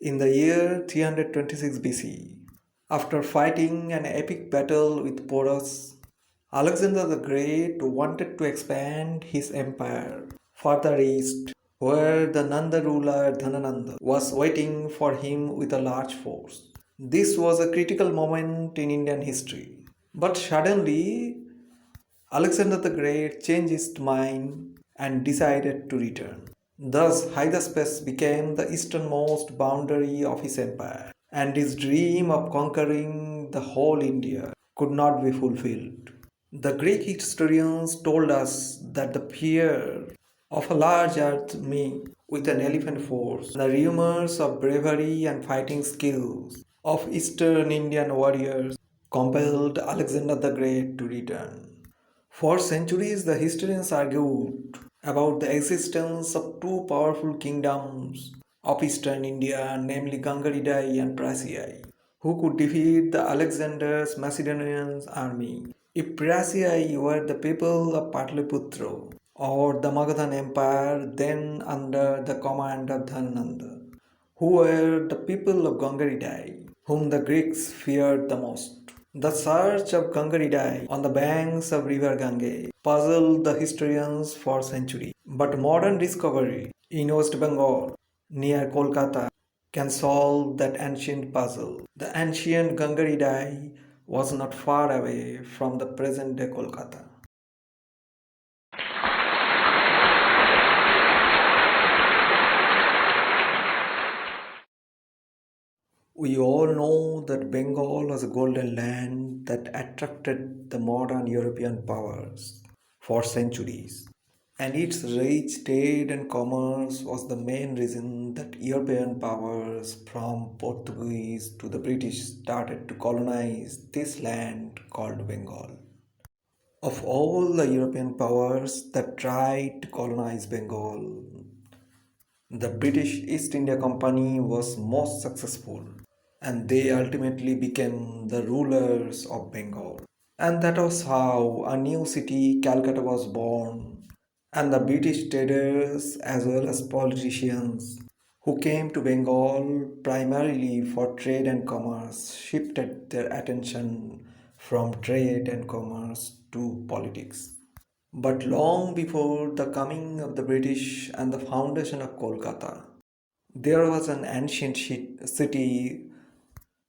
In the year 326 BC, after fighting an epic battle with Porus, Alexander the Great wanted to expand his empire further east, where the Nanda ruler Dhanananda was waiting for him with a large force. This was a critical moment in Indian history. But suddenly, Alexander the Great changed his mind and decided to return. Thus, Hydaspes became the easternmost boundary of his empire, and his dream of conquering the whole India could not be fulfilled. The Greek historians told us that the fear of a large army with an elephant force, the rumors of bravery and fighting skills of Eastern Indian warriors compelled Alexander the Great to return. For centuries, the historians argued about the existence of two powerful kingdoms of eastern India, namely Gangaridai and Prasiai, who could defeat the Alexander's Macedonian army. If Prasiai were the people of Patliputra or the Magadhan Empire, then under the command of Dhananda, who were the people of Gangaridai, whom the Greeks feared the most. The search of Gangaridai on the banks of river Gange puzzled the historians for centuries. But modern discovery in West Bengal, near Kolkata, can solve that ancient puzzle. The ancient Gangaridai was not far away from the present day Kolkata. We all know that Bengal was a golden land that attracted the modern European powers for centuries. And its rich trade and commerce was the main reason that European powers from Portuguese to the British started to colonize this land called Bengal. Of all the European powers that tried to colonize Bengal, the British East India Company was most successful, and they ultimately became the rulers of Bengal. And that was how a new city, Calcutta, was born, and the British traders as well as politicians who came to Bengal primarily for trade and commerce shifted their attention from trade and commerce to politics. But long before the coming of the British and the foundation of Kolkata, there was an ancient city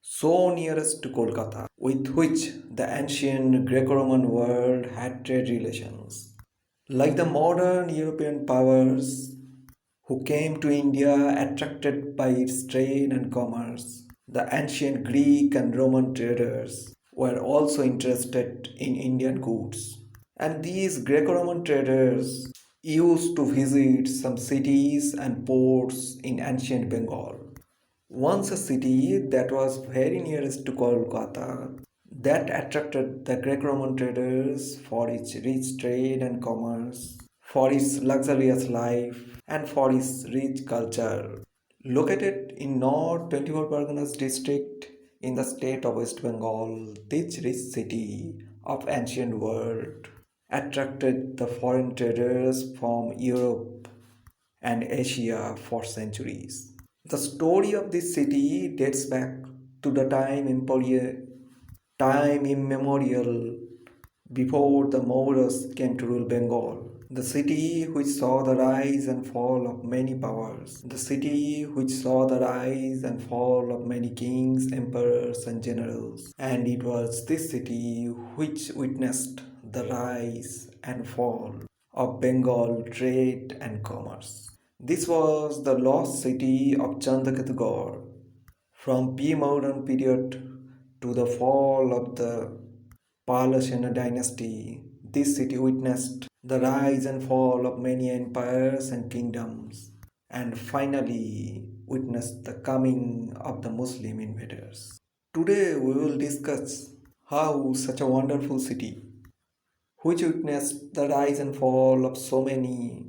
so nearest to Kolkata with which the ancient Greco-Roman world had trade relations. Like the modern European powers who came to India attracted by its trade and commerce, the ancient Greek and Roman traders were also interested in Indian goods. And these Greco Roman traders used to visit some cities and ports in ancient Bengal. Once a city that was very nearest to Kolkata that attracted the Greco-Roman traders for its rich trade and commerce, for its luxurious life, and for its rich culture. Located in North 24 Parganas district in the state of West Bengal, this rich city of ancient world attracted the foreign traders from Europe and Asia for centuries. The story of this city dates back to the time immemorial before the Mauras came to rule Bengal. The city which saw the rise and fall of many powers. The city which saw the rise and fall of many kings, emperors, and generals. And it was this city which witnessed the rise and fall of Bengal trade and commerce. This was the lost city of Chandraketugarh. From pre-modern period to the fall of the Palasena dynasty, this city witnessed the rise and fall of many empires and kingdoms, and finally witnessed the coming of the Muslim invaders. Today we will discuss how such a wonderful city, which witnessed the rise and fall of so many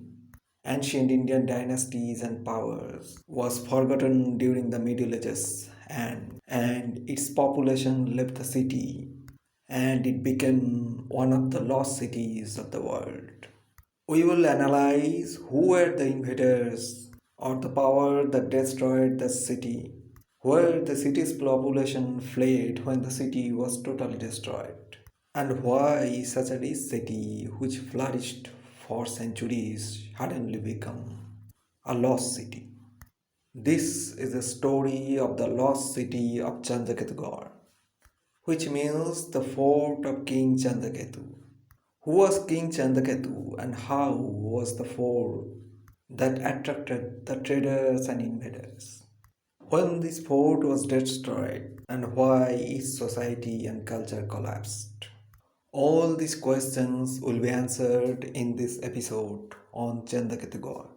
ancient Indian dynasties and powers, was forgotten during the Middle Ages, and its population left the city, and it became one of the lost cities of the world. We will analyze who were the invaders or the power that destroyed the city, where the city's population fled when the city was totally destroyed, and why such a rich city which flourished for centuries suddenly become a lost city. This is the story of the lost city of Chandraketugarh, which means the fort of King Chandraketu. Who was King Chandraketu and how was the fort that attracted the traders and invaders? When this fort was destroyed and why its society and culture collapsed? All these questions will be answered in this episode on Chandraketugarh.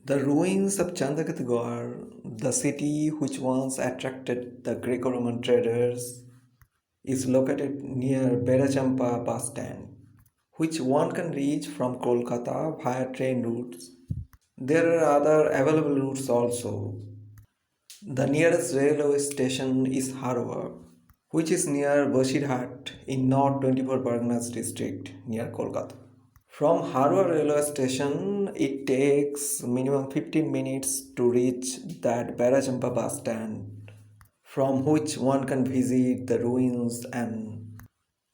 The ruins of Chandraketugarh, the city which once attracted the Greco-Roman traders, is located near Berachampa bus stand, which one can reach from Kolkata via train routes. There are other available routes also. The nearest railway station is Harwar, which is near Bashirhat in North 24 Parganas district near Kolkata. From Harwar railway station, it takes minimum 15 minutes to reach that Barachampa bus stand, from which one can visit the ruins and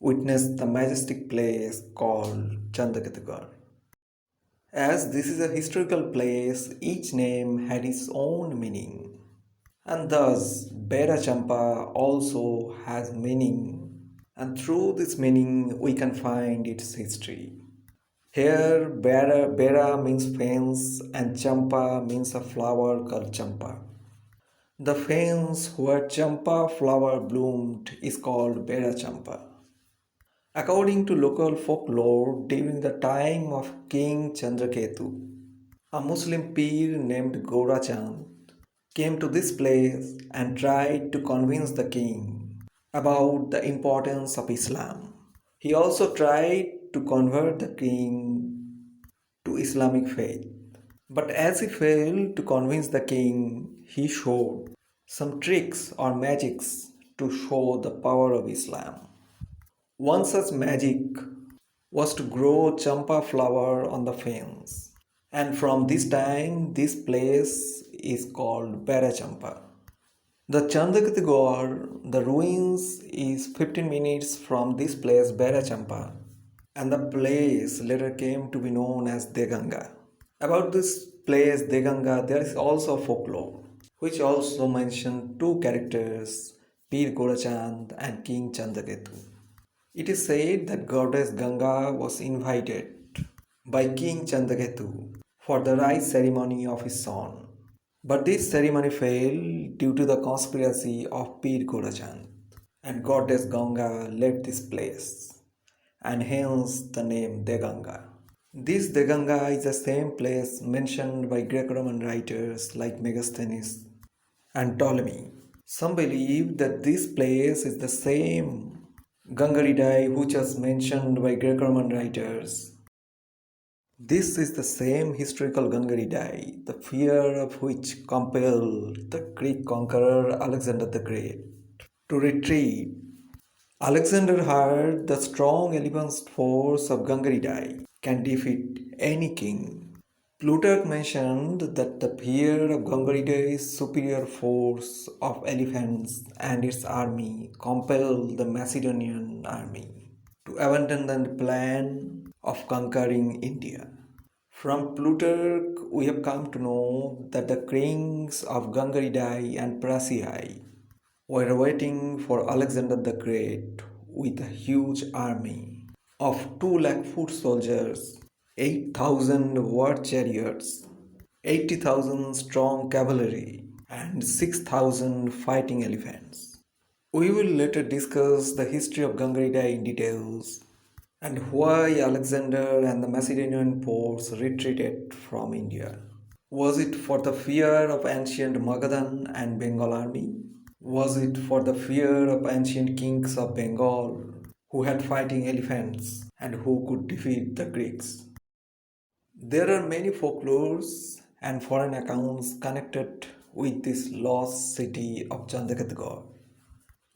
witness the majestic place called Chandraketugarh. As this is a historical place, each name had its own meaning, and thus Bera Champa also has meaning, and through this meaning we can find its history. Here, Bera means fence, and Champa means a flower called Champa. The fence where Champa flower bloomed is called Bera Champa. According to local folklore, during the time of King Chandraketu, a Muslim Pir named Gorachand came to this place and tried to convince the king about the importance of Islam. He also tried to convert the king to Islamic faith. But as he failed to convince the king, he showed some tricks or magics to show the power of Islam. One such magic was to grow champa flower on the fence, and from this time this place is called Barachampa. The Chandraketugarh, the ruins is 15 minutes from this place Barachampa, and the place later came to be known as Deganga. About this place Deganga there is also folklore, which also mention two characters, Pir Gorachand and King Chandraketu. It is said that goddess Ganga was invited by King Chandraketu for the rice ceremony of his son. But this ceremony failed due to the conspiracy of Pir Gorachand, and goddess Ganga left this place, and hence the name Deganga. This Deganga is the same place mentioned by Greco-Roman writers like Megasthenes and Ptolemy. Some believe that this place is the same Gangaridai which was mentioned by Greco-Roman writers. This is the same historical Gangaridai, the fear of which compelled the Greek conqueror Alexander the Great to retreat. Alexander heard the strong elephant force of Gangaridai can defeat any king. Plutarch mentioned that the fear of Gangaridai's superior force of elephants and its army compelled the Macedonian army to abandon the plan of conquering India. From Plutarch, we have come to know that the kings of Gangaridai and Prasiai were waiting for Alexander the Great with a huge army of 2 lakh foot soldiers, 8,000 war chariots, 80,000 strong cavalry, and 6,000 fighting elephants. We will later discuss the history of Gangaridai in details and why Alexander and the Macedonian force retreated from India. Was it for the fear of ancient Magadhan and Bengal army? Was it for the fear of ancient kings of Bengal who had fighting elephants and who could defeat the Greeks? There are many folklores and foreign accounts connected with this lost city of Chandraketugarh.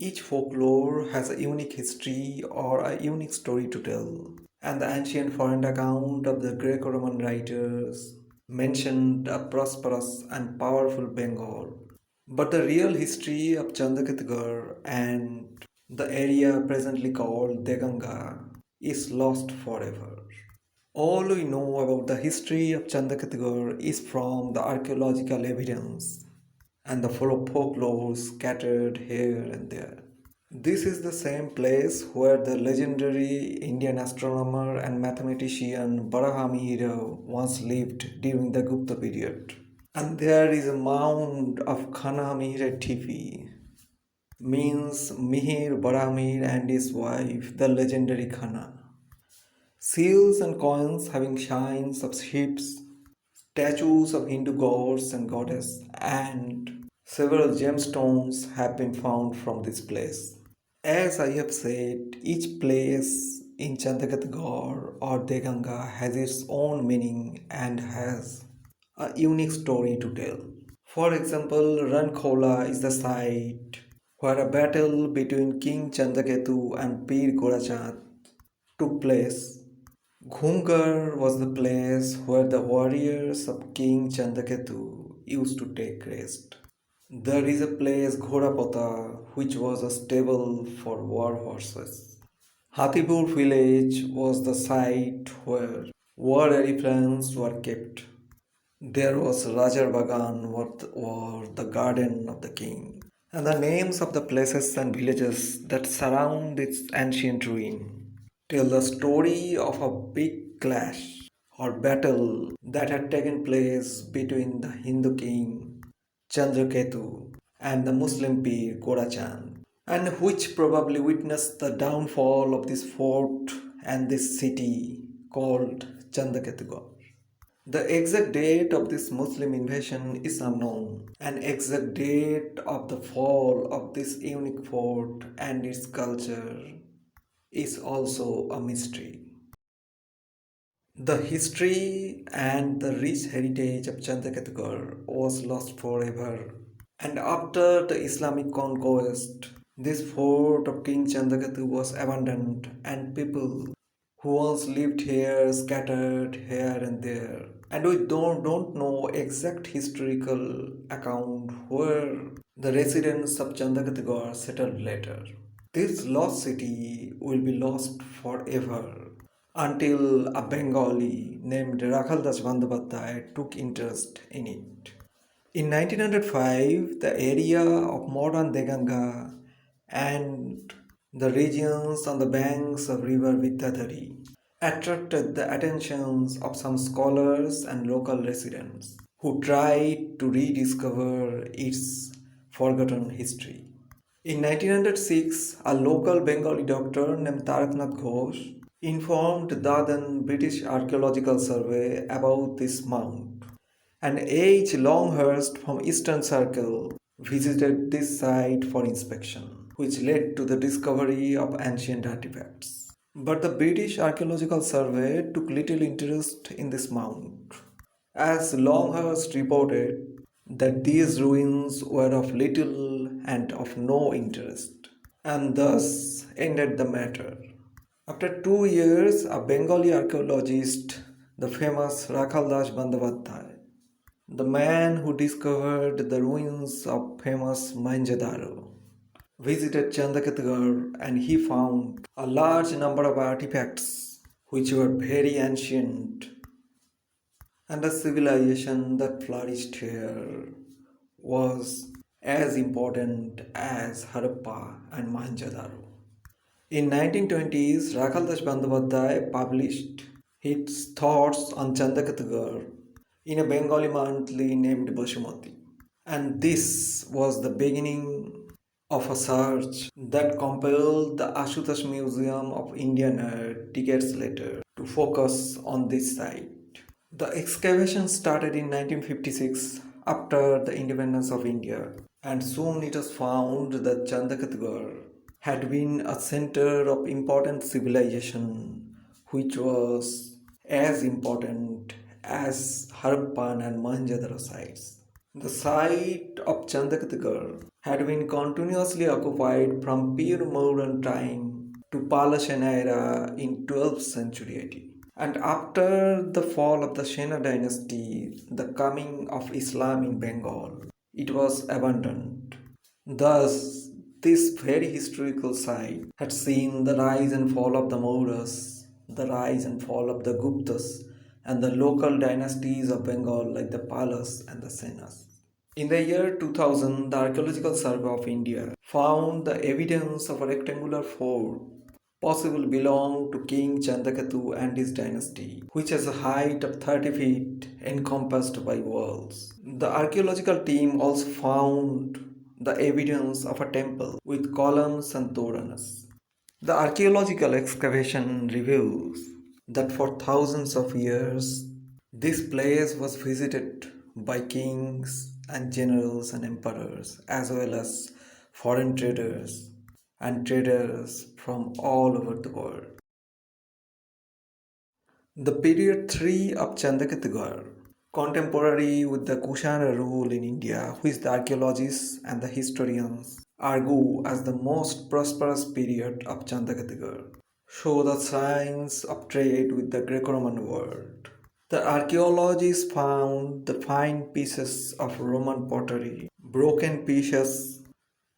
Each folklore has a unique history or a unique story to tell, and the ancient foreign account of the Greco-Roman writers mentioned a prosperous and powerful Bengal. But the real history of Chandraketugarh and the area presently called Deganga is lost forever. All we know about the history of Chandraketugarh is from the archaeological evidence and the folklore scattered here and there. This is the same place where the legendary Indian astronomer and mathematician Barahmihira once lived during the Gupta period. And there is a mound of Khana Mihir Tipi, means Mihir Barahmir and his wife, the legendary Khana. Seals and coins having shines of ships, statues of Hindu gods and goddess, and several gemstones have been found from this place. As I have said, each place in Chandraketugarh or Deganga has its own meaning and has a unique story to tell. For example, Rankola is the site where a battle between King Chandraketu and Pir Gorachand took place. Ghungar was the place where the warriors of King Chandraketu used to take rest. There is a place Ghorapata which was a stable for war horses. Hathipur village was the site where war elephants were kept. There was Rajar Bagan or the garden of the king. And the names of the places and villages that surround its ancient ruin tell the story of a big clash or battle that had taken place between the Hindu king Chandraketu and the Muslim Pir Gorachand, and which probably witnessed the downfall of this fort and this city called Chandraketugarh. The exact date of this Muslim invasion is unknown. An exact date of the fall of this unique fort and its culture is also a mystery. The history and the rich heritage of Chandraketugarh was lost forever. And after the Islamic conquest, this fort of King Chandraketu was abandoned and people who once lived here scattered here and there. And we don't know exact historical account where the residents of Chandraketugarh settled later. This lost city will be lost forever until a Bengali named Rakhaldas Bandopadhyay took interest in it. In 1905, the area of modern Deganga and the regions on the banks of river Vidyadhari attracted the attentions of some scholars and local residents who tried to rediscover its forgotten history. In 1906, a local Bengali doctor named Taraknath Ghosh informed the then British Archaeological Survey about this mound. And H. Longhurst from Eastern Circle visited this site for inspection, which led to the discovery of ancient artifacts. But the British Archaeological Survey took little interest in this mound, as Longhurst reported that these ruins were of little and of no interest, and thus ended the matter. After 2 years, a Bengali archaeologist, the famous Rakhaldas Bandopadhyay, the man who discovered the ruins of famous Mohenjo-daro, visited Chandraketugarh and he found a large number of artifacts which were very ancient, and the civilization that flourished here was as important as Harappa and Mohenjo-daro. In 1920s, Rakhaldas Bandopadhyay published his thoughts on Chandraketugarh in a Bengali monthly named Basumati. And this was the beginning of a search that compelled the Ashutosh Museum of Indian Art decades later to focus on this site. The excavation started in 1956 after the independence of India, and soon it was found that Chandraketugarh had been a center of important civilization which was as important as Harappan and Mohenjo-daro sites. The site of Chandraketugarh had been continuously occupied from pre-modern time to Palasena era in 12th century AD. And after the fall of the Sena dynasty, the coming of Islam in Bengal, it was abandoned. Thus, this very historical site had seen the rise and fall of the Mauras, the rise and fall of the Guptas, and the local dynasties of Bengal like the Palas and the Senas. In the year 2000, the Archaeological Survey of India found the evidence of a rectangular fort possible belonged to King Chandraketu and his dynasty, which has a height of 30 feet encompassed by walls. The archaeological team also found the evidence of a temple with columns and toranas. The archaeological excavation reveals that for thousands of years this place was visited by kings and generals and emperors as well as foreign traders and traders from all over the world. The period 3 of Chandraketugarh, contemporary with the Kushana rule in India, which the archaeologists and the historians argue as the most prosperous period of Chandraketugarh, show the signs of trade with the Greco-Roman world. The archaeologists found the fine pieces of Roman pottery, broken pieces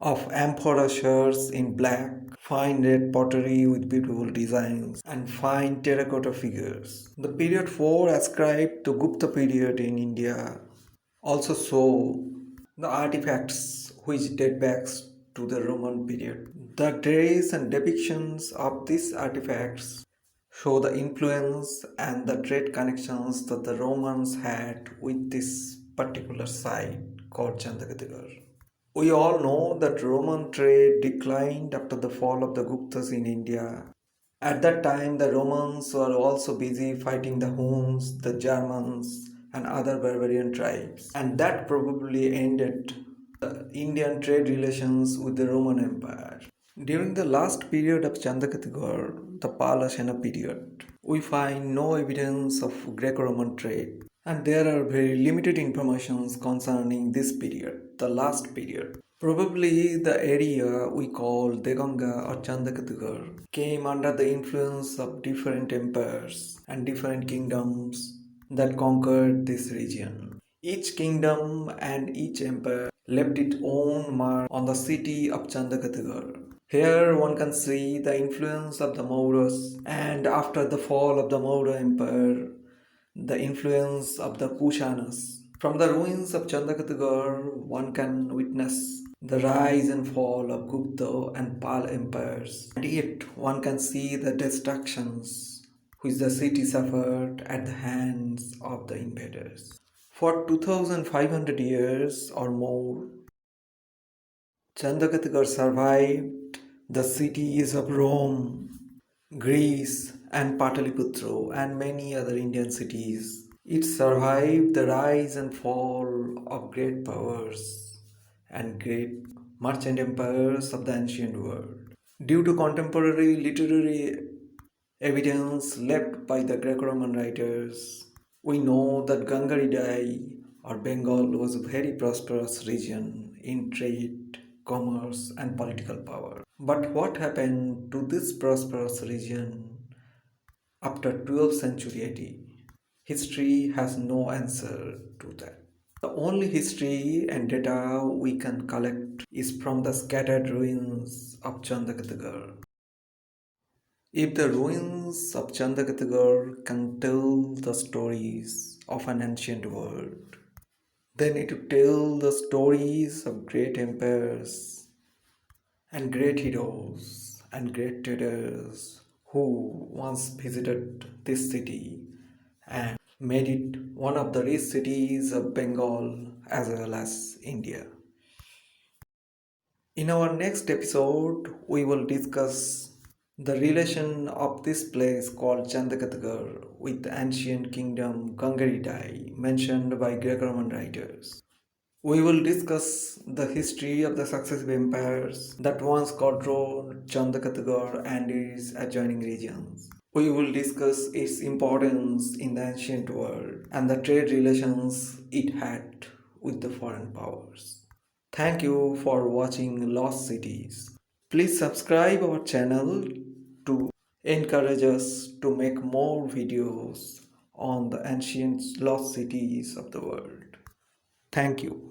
of amphora shards in black, fine red pottery with beautiful designs, and fine terracotta figures. The period 4 ascribed to Gupta period in India also show the artifacts which date back to the Roman period. The dress and depictions of these artifacts show the influence and the trade connections that the Romans had with this particular site called Chandraketugarh. We all know that Roman trade declined after the fall of the Guptas in India. At that time, the Romans were also busy fighting the Huns, the Germans, and other barbarian tribes, and that probably ended the Indian trade relations with the Roman Empire. During the last period of Chandraketugarh, the Pala-Sena period, we find no evidence of Greco-Roman trade, and there are very limited informations concerning this period, the last period. Probably the area we call Deganga or Chandraketugarh came under the influence of different empires and different kingdoms that conquered this region. Each kingdom and each empire left its own mark on the city of Chandraketugarh. Here one can see the influence of the Mauras, and after the fall of the Maurya Empire, the influence of the Kushanas. From the ruins of Chandraketugarh, one can witness the rise and fall of Gupta and Pal empires, and yet one can see the destructions which the city suffered at the hands of the invaders. For 2500 years or more, Chandraketugarh survived the cities of Rome, Greece, and Pataliputra, and many other Indian cities. It survived the rise and fall of great powers and great merchant empires of the ancient world. Due to contemporary literary evidence left by the Greco-Roman writers, we know that Gangaridai or Bengal was a very prosperous region in trade, commerce, and political power. But what happened to this prosperous region after 12th century AD? History has no answer to that. The only history and data we can collect is from the scattered ruins of Chandraketugarh. If the ruins of Chandraketugarh can tell the stories of an ancient world, then it will tell the stories of great empires and great heroes and great traders who once visited this city and made it one of the rich cities of Bengal as well as India. In our next episode, we will discuss the relation of this place called Chandraketugarh with the ancient kingdom Gangaridai mentioned by Greco-Roman writers. We will discuss the history of the successive empires that once controlled Chandraketugarh and its adjoining regions. We will discuss its importance in the ancient world and the trade relations it had with the foreign powers. Thank you for watching Lost Cities. Please subscribe our channel to encourage us to make more videos on the ancient lost cities of the world. Thank you.